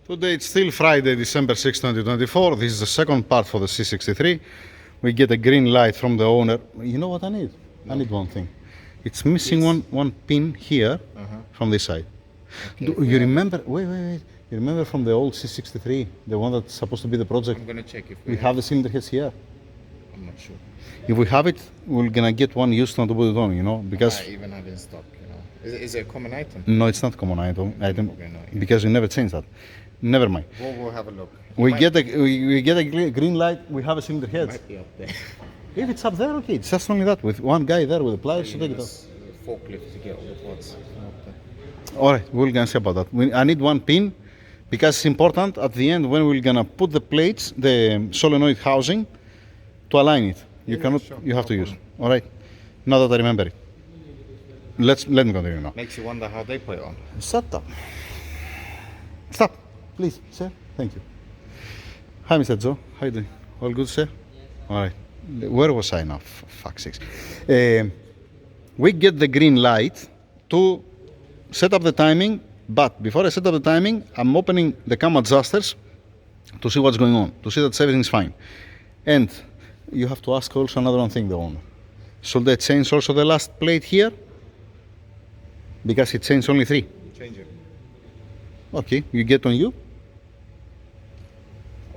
Today it's still Friday, December 6, 2024. This is the second part for the C63. We get a green light from the owner. You know what I need? No. I need one thing. It's missing one pin here from this side. Okay, You remember? Wait. You remember from the old C63, the one that's supposed to be the project? I'm gonna check if we have the cylinder heads here. I'm not sure. If we have it, we're gonna get one used not to put it on, you know, because I even have in stock, you know. Is it a common item? no, it's not common item. Okay, no, yeah. Because we never changed that. Never mind. We'll have a look. We get a green light. We have a cylinder heads. Might be up there. If it's up there, okay. It's just only that with one guy there with a pliers to take it off. Forklift to get all the parts up there. All right, we're gonna see about that. I need one pin because it's important at the end when we're gonna put the plates, the solenoid housing, to align it. You cannot. Sure. You have to use. All right. Now that I remember it. Let me continue now. Makes you wonder how they put it on. Shut up. Stop, please, sir. Thank you. Hi, Mr. Joe. How you doing? All good, sir? All right. Where was I now? Fuck sakes. We get the green light to set up the timing, but before I set up the timing, I'm opening the cam adjusters to see what's going on, to see that everything's fine. And you have to ask also another one thing, the owner. Should they change also the last plate here? Because it changed only 3. Change it. Okay, you get on you.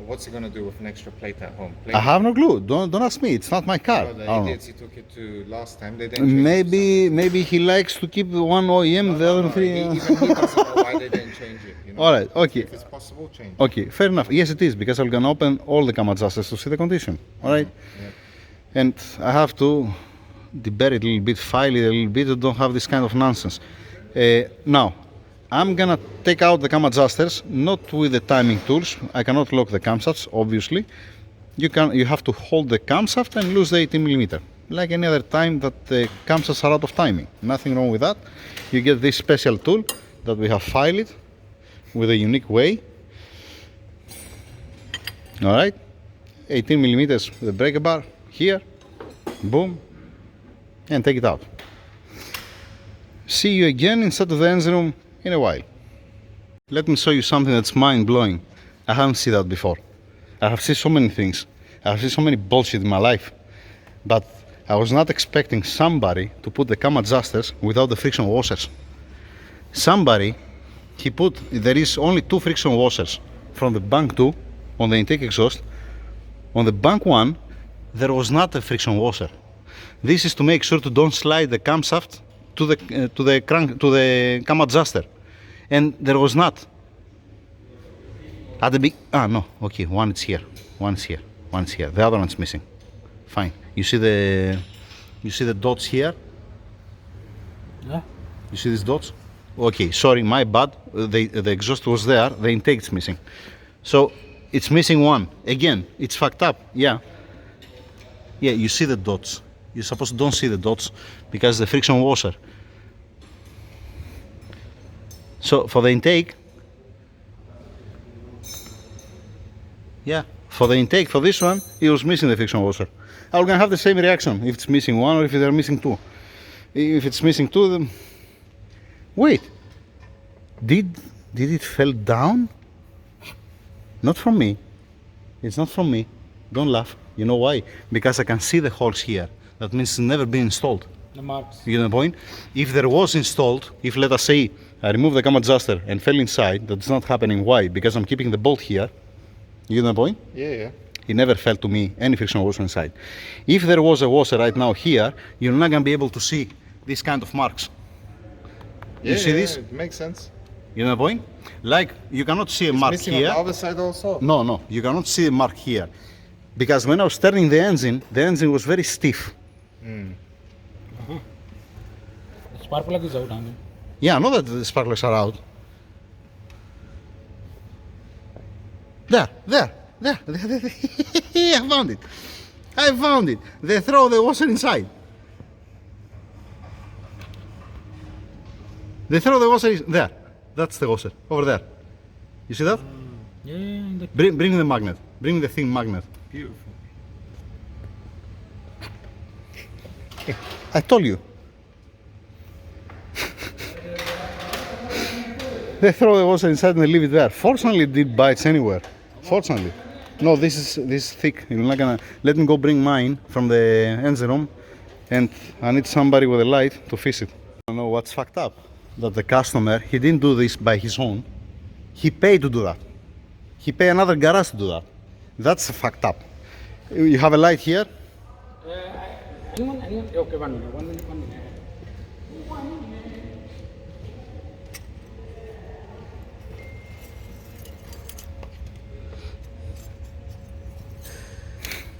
What's he gonna do with an extra plate at home? I have no clue. Don't ask me. It's not my car. No, the I don't know. idiots he took it to last time, they didn't change it. Maybe he likes to keep one OEM, the other 3. Even he doesn't know why they didn't change it. You know? All right, okay. If it's possible, change it. Okay, fair enough. Yes, it is, because I'm gonna open all the cam adjusters to see the condition. All right? Yeah. And I have to deburr it a little bit, file it a little bit, to don't have this kind of nonsense. Now, I'm gonna take out the cam adjusters, not with the timing tools. I cannot lock the camshafts, obviously. You have to hold the camshaft and lose the 18mm. Like any other time that the camshafts are out of timing. Nothing wrong with that. You get this special tool that we have filed with a unique way. Alright. 18mm with the breaker bar here. Boom. And take it out. See you again inside of the engine room in a while. Let me show you something that's mind-blowing. I haven't seen that before. I have seen so many things. I have seen so many bullshit in my life. But I was not expecting somebody to put the cam adjusters without the friction washers. There is only 2 friction washers from the bank 2 on the intake exhaust. On the bank 1, there was not a friction washer. This is to make sure to don't slide the camshaft to the cam adjuster, and there was not. At the big no, okay, one is here, one's here, one's here. The other one's missing. Fine. You see the dots here? Yeah. You see these dots? Okay, sorry, my bad. The exhaust was there. The intake's missing. So it's missing one. Again, it's fucked up. Yeah. Yeah, you see the dots. You're supposed to don't see the dots because the friction washer. So for the intake, yeah, for the intake for this one, it was missing the friction washer. I'm gonna have the same reaction if it's missing one or if they're missing 2. If it's missing 2, then wait. Did it fell down? Not from me. It's not from me. Don't laugh. You know why? Because I can see the holes here. That means it's never been installed. The marks. You get the point? If there was installed, if let us say I remove the cam adjuster and fell inside, that's not happening. Why? Because I'm keeping the bolt here. You get the point? Yeah. It never fell to me any friction washer inside. If there was a washer right now here, you're not gonna be able to see these kind of marks. You see this? It makes sense. You know the point? Like you cannot see a mark Missing here. on the other side also? No, you cannot see a mark here. Because when I was turning the engine was very stiff. The spark plug is out, huh? Yeah, I know that the sparklers are out. There. I found it. They throw the washer inside. There. That's the washer, over there. You see that? Yeah. Bring the magnet. Bring the thin magnet. Beautiful. I told you. They throw the washer inside and they leave it there. Fortunately, it did bites anywhere. Fortunately. No, this is thick. You're not gonna let me go bring mine from the engine room, and I need somebody with a light to fix it. I don't know what's fucked up. That the customer, he didn't do this by his own. He paid to do that. He paid another garage to do that. That's fucked up. You have a light here. Anyone? Okay, 1 minute, 1 minute, 1 minute.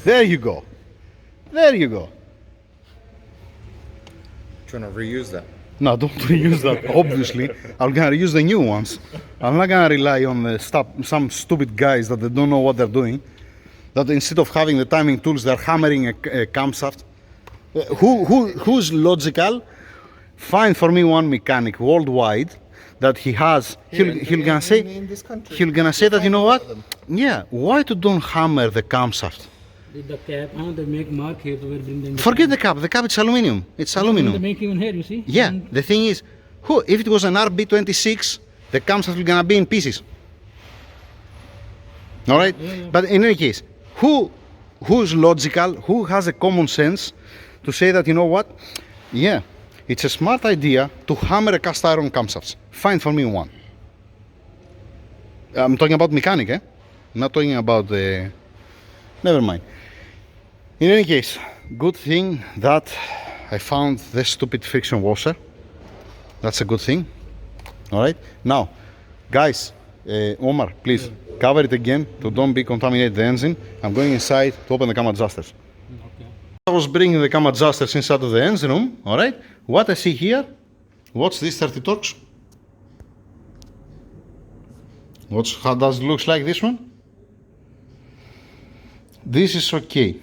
There you go. There you go. Trying to reuse that. No, don't reuse that, obviously. I'm gonna reuse the new ones. I'm not gonna rely on the some stupid guys that they don't know what they're doing. That instead of having the timing tools, they're hammering a camshaft. Who's logical? Find for me one mechanic worldwide that he has. He'll gonna say. In this country. He'll gonna say that, you know what? Find a lot of them. Yeah, why to don't hammer the camshaft? Did the cap, they make mark here, so we'll bring them. Forget the cap. The cap it's aluminium. It's They aluminum. make even here, you see? Yeah, And the thing is, if it was an RB26, the camshaft will gonna be in pieces. All right, but in any case, who's logical? Who has a common sense to say that, you know what? Yeah, it's a smart idea to hammer a cast iron camshafts. Find for me one. I'm talking about mechanic, eh? Not talking about the. Never mind. In any case, good thing that I found this stupid friction washer. That's a good thing. All right. Now, guys, Omar, please cover it again to don't be contaminate the engine. I'm going inside to open the cam adjusters. Okay. I was bringing the cam adjusters inside of the engine room. All right. What I see here, what's this 30 torques? How does it look like this one? This is okay.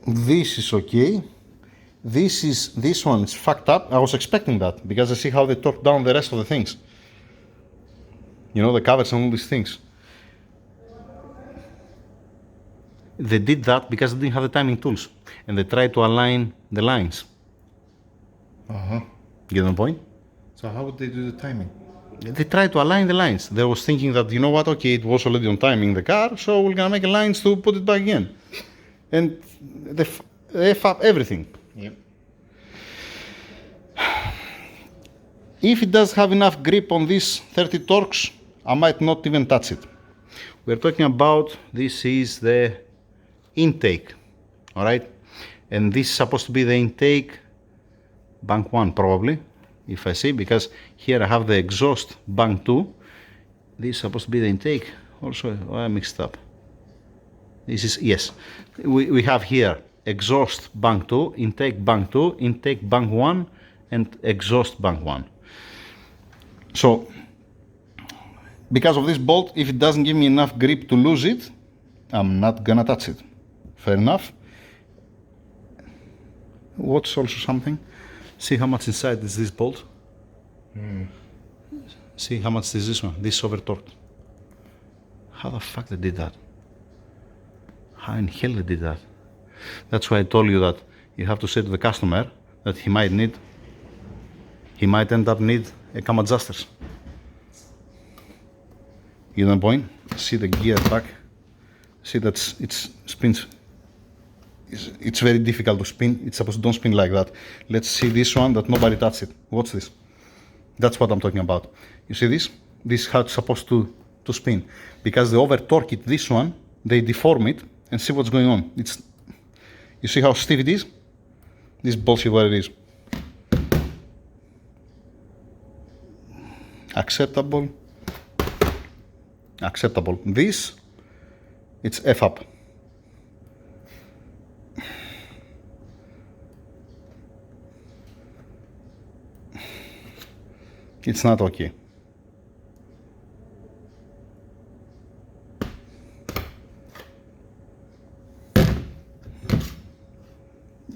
This is okay. This one is fucked up. I was expecting that because I see how they torque down the rest of the things. You know, the covers and all these things. They did that because they didn't have the timing tools and they tried to align the lines. Get the point? So how would they do the timing? They tried to align the lines. They was thinking that, you know what, okay, it was already on timing the car, so we're gonna make lines to put it back in. And they f up everything. Yep. If it does have enough grip on these 30 torques, I might not even touch it. We're talking about, this is the intake, all right? And this is supposed to be the intake bank 1 probably, if I see, because here I have the exhaust bank 2. This is supposed to be the intake. Also, I mixed up. This is, yes, we have here exhaust bank 2, intake bank 2, intake bank 1, and exhaust bank 1. So, because of this bolt, if it doesn't give me enough grip to lose it, I'm not gonna touch it. Fair enough. What's also something? See how much inside is this bolt? See how much is this one? This is over torqued. How the fuck they did that? How in hell they did that? That's why I told you that you have to say to the customer that he might end up need a cam adjusters. You know the point? See the gear back. See that it spins. It's very difficult to spin. It's supposed to don't spin like that. Let's see this one that nobody touched it. What's this? That's what I'm talking about. You see this? This is how it's supposed to spin. Because they over torque it, this one, they deform it and see what's going on. You see how stiff it is? This bullshit what it is. Acceptable. Acceptable. This, it's F up. It's not okay.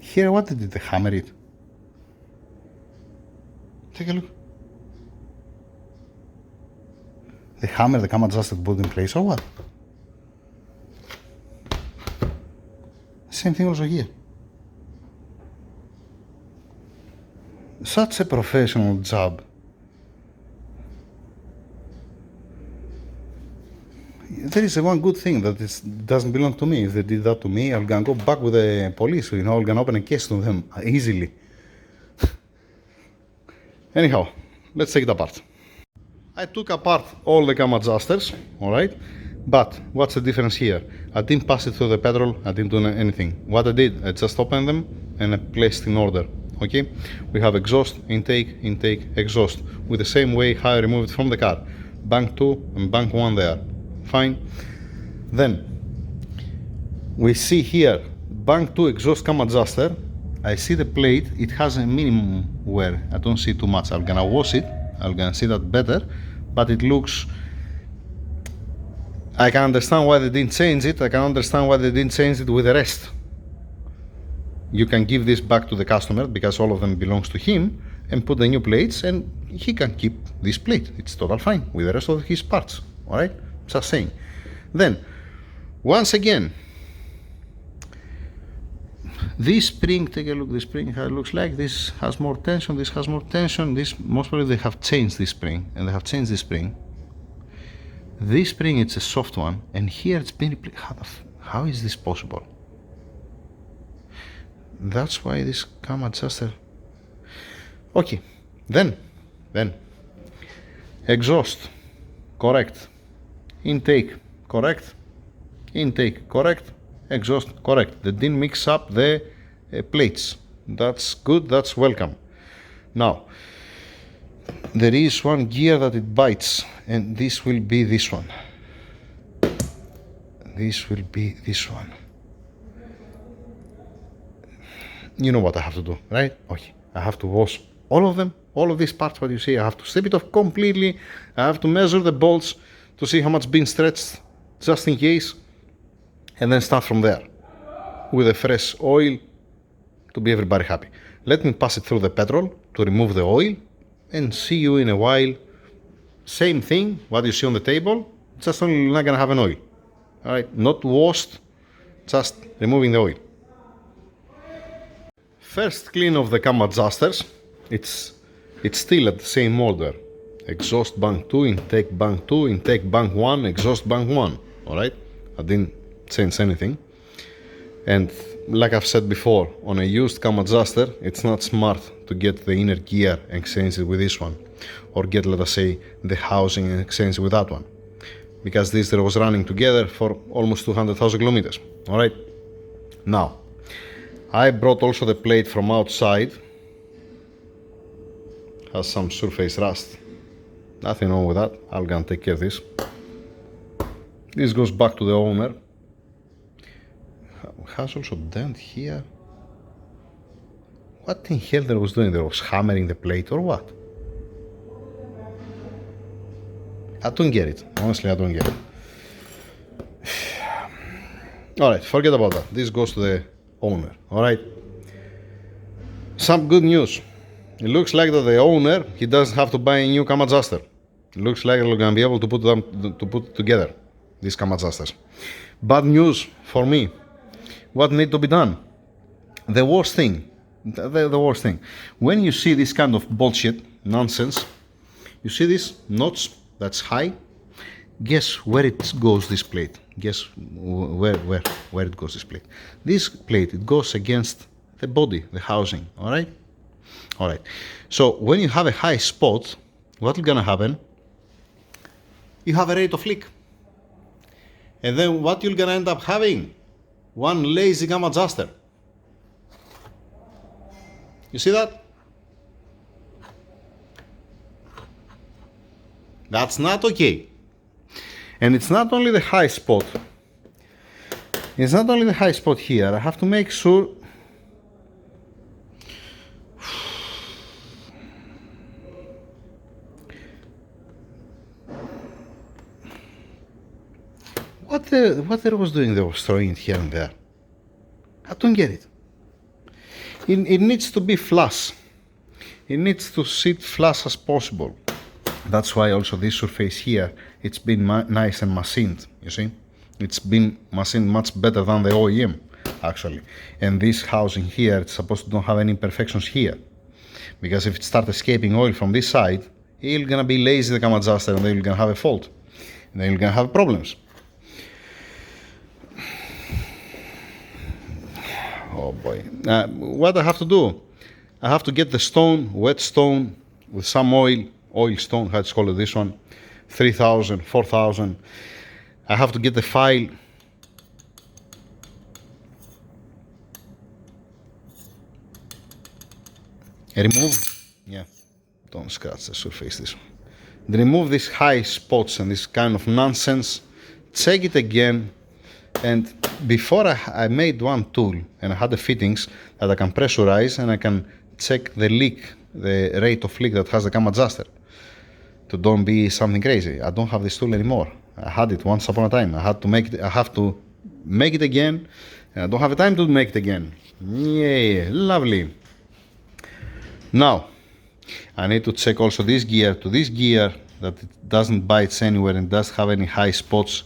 Here, what did they hammer it? Take a look. They hammer the cam adjuster to put in place, or what? Same thing also here. Such a professional job. there is one good thing that doesn't belong to me. If they did that to me, I'm gonna go back with the police. I'm gonna open a case to them easily. Anyhow, let's take it apart. I took apart all the cam adjusters, alright? But what's the difference here? I didn't pass it through the petrol, I didn't do anything. What I did, I just opened them and I placed in order, okay? We have exhaust, intake, intake, exhaust, with the same way how I removed it from the car. Bank 2 and bank 1 there, fine. Then, we see here, bank 2 exhaust cam adjuster. I see the plate, it has a minimum wear, I don't see too much. I'm gonna wash it, I'm gonna see that better, but it looks, I can understand why they didn't change it. I can understand why they didn't change it with the rest. You can give this back to the customer because all of them belongs to him and put the new plates and he can keep this plate. It's total fine with the rest of his parts. Alright? Just saying. Then, once again, this spring, take a look, this spring how it looks like. This has more tension, this has more tension. This, most probably they have changed this spring and they have changed this spring. This spring, it's a soft one, and here it's been, how is this possible? That's why this cam adjuster. Okay, then, exhaust, correct, intake, correct, intake, correct, exhaust, correct. They didn't mix up the plates. That's good, that's welcome. Now, there is one gear that it bites, and this will be this one. This will be this one. You know what I have to do, right? Okay, I have to wash all of them, all of these parts, what you see. I have to strip it off completely. I have to measure the bolts to see how much been stretched, just in case, and then start from there with a fresh oil to be everybody happy. Let me pass it through the petrol to remove the oil, and see you in a while. Same thing, what you see on the table, just only not gonna have an oil. Alright, not washed, just removing the oil. First clean of the cam adjusters, it's still at the same order. Exhaust bank 2, intake bank 2, intake bank 1, exhaust bank 1. Alright, I didn't change anything. And like I've said before, on a used cam adjuster, it's not smart to get the inner gear and exchange it with this one, or get, let us say, the housing and exchange it with that one, because this there was running together for almost 200,000 kilometers. All right. Now, I brought also the plate from outside. Has some surface rust. Nothing wrong with that. I'm gonna take care of this. This goes back to the owner. Has also dent here. What in hell there was doing? There was hammering the plate or what? I don't get it. Honestly, I don't get it. Alright, forget about that. This goes to the owner. Alright. Some good news. It looks like that the owner, he doesn't have to buy a new cam adjuster. It looks like we're gonna be able to put together these cam adjusters. Bad news for me. What needs to be done? The worst thing, the worst thing, when you see this kind of bullshit, nonsense, you see this notch that's high, guess where it goes, this plate? Guess where it goes, this plate? This plate, it goes against the body, the housing, alright? Alright, so when you have a high spot, what's gonna happen? You have a rate of leak. And then what you're gonna end up having? One lazy cam adjuster. You see that? That's not okay. And it's not only the high spot. It's not only the high spot here. I have to make sure. What they was doing, they was throwing it here and there. I don't get it. It needs to be flush. It needs to sit flush as possible. That's why also this surface here, it's been nice and machined, you see? It's been machined much better than the OEM, actually. And this housing here, it's supposed to not have any imperfections here. Because if it starts escaping oil from this side, it's gonna be lazy, the cam adjuster, and then you're gonna have a fault. And then you're gonna have problems. Oh boy. What I have to do? I have to get the stone, wet stone, with some oil stone, how to call it this one, 3,000, 4,000. I have to get the file. Remove, yeah, don't scratch the surface this one. Remove these high spots and this kind of nonsense. Check it again. And before I made one tool and I had the fittings that I can pressurize and I can check the leak, the rate of leak that has the cam adjuster to don't be something crazy. I don't have this tool anymore. I had it once upon a time. I have to make it again, and I don't have the time to make it again. Yeah, lovely. Now, I need to check also this gear to this gear that it doesn't bite anywhere and doesn't have any high spots.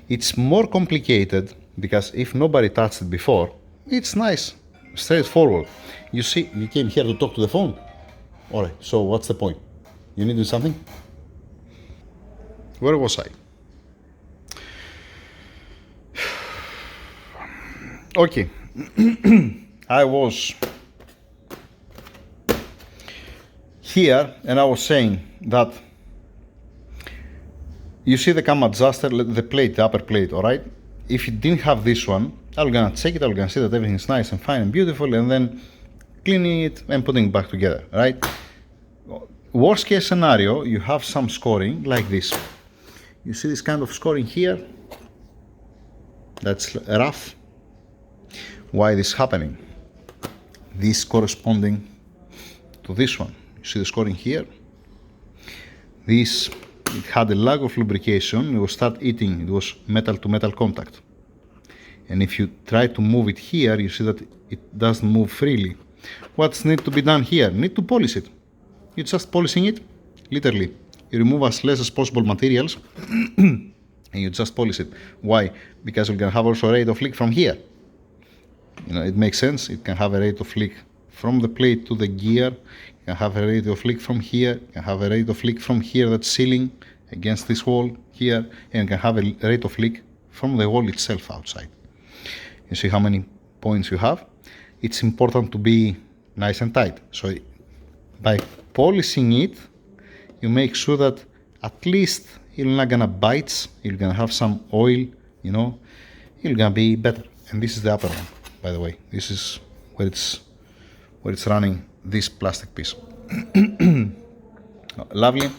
It's more complicated because if nobody touched it before, it's nice, straightforward. You see, you came here to talk to the phone. All right, so what's the point? You need to do something? Where was I? Okay, I was here and I was saying that you see the cam adjuster, the plate, the upper plate, all right? If you didn't have this one, I'm gonna check it, I'm gonna see that everything's nice and fine and beautiful, and then cleaning it and putting it back together, right? Worst case scenario, you have some scoring like this. You see this kind of scoring here? That's rough. Why this happening? This corresponding to this one. You see the scoring here? This, it had a lack of lubrication, it will start eating, it was metal to metal contact. And if you try to move it here, you see that it doesn't move freely. What's need to be done here? Need to polish it. You're just polishing it, literally. You remove as less as possible materials and you just polish it. Why? Because you're gonna have also a rate of leak from here. You know, it makes sense. It can have a rate of leak from the plate to the gear. You can have a rate of leak from here. You can have a rate of leak from here that's sealing against this wall here. And you can have a rate of leak from the wall itself outside. You see how many points you have? It's important to be nice and tight. So by polishing it, you make sure that at least you're not gonna bite, you're gonna have some oil, you know, you're gonna be better. And this is the upper one, by the way. This is where it's running this plastic piece. Lovely.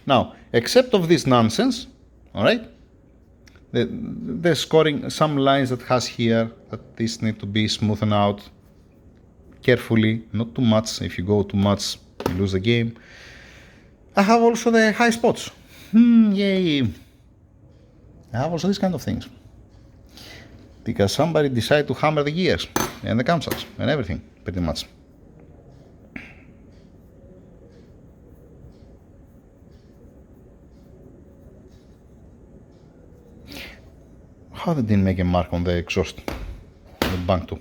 Now, except of this nonsense, all right, the scoring, some lines that has here, that this need to be smoothened out carefully, not too much. If you go too much, you lose the game. I have also the high spots. Yay. I have also these kind of things. Because somebody decided to hammer the gears and the camshafts and everything, pretty much. How they didn't make a mark on the exhaust, the bank too?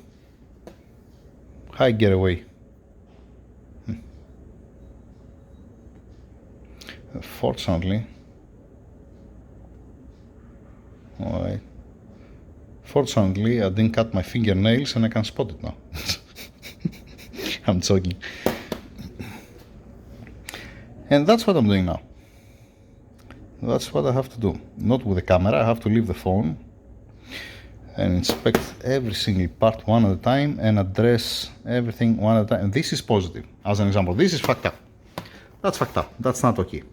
How I get away? Fortunately, alright. Fortunately, I didn't cut my fingernails and I can spot it now. I'm joking. And that's what I'm doing now. That's what I have to do. Not with the camera, I have to leave the phone and inspect every single part one at a time and address everything one at a time. And this is positive. As an example, this is fucked up. That's fucked up. That's not okay.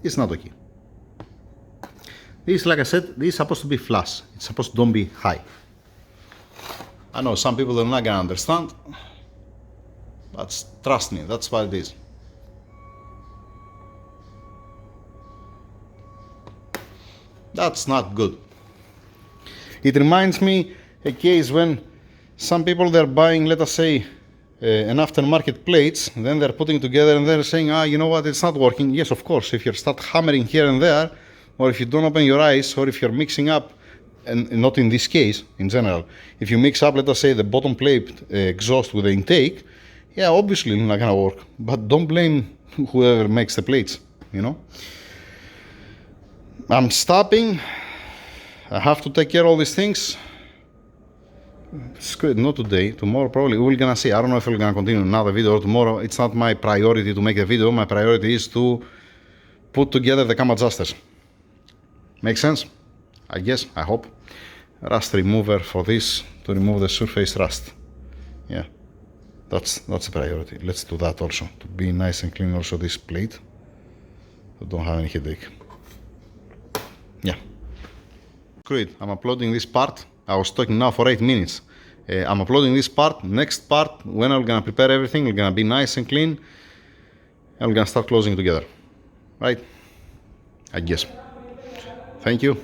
It's not okay. This, like I said, this is supposed to be flush. It's supposed to don't be high. I know some people are not gonna understand, but trust me, that's what it is. That's not good. It reminds me a case when some people they're buying, let us say, an aftermarket plates, then they're putting together and they're saying, you know what, it's not working. Yes, of course, if you start hammering here and there, or if you don't open your eyes, or if you're mixing up, and not in this case, in general, if you mix up, let us say, the bottom plate exhaust with the intake, yeah, obviously it's not gonna work. But don't blame whoever makes the plates, you know. I'm stopping. I have to take care of all these things. screw it, not today. Tomorrow probably we're gonna see. I don't know if we're gonna continue another video or tomorrow. It's not my priority to make the video. My priority is to put together the cam adjusters. Make sense? I guess, I hope. Rust remover for this to remove the surface rust. Yeah, that's a priority. Let's do that also, to be nice and clean also this plate, so don't have any headache. Yeah. Screw it, I'm uploading this part. I was talking now for 8 minutes. I'm uploading this part. Next part, when I'm gonna prepare everything, we're gonna be nice and clean, and we're gonna start closing together. Right? I guess. Thank you.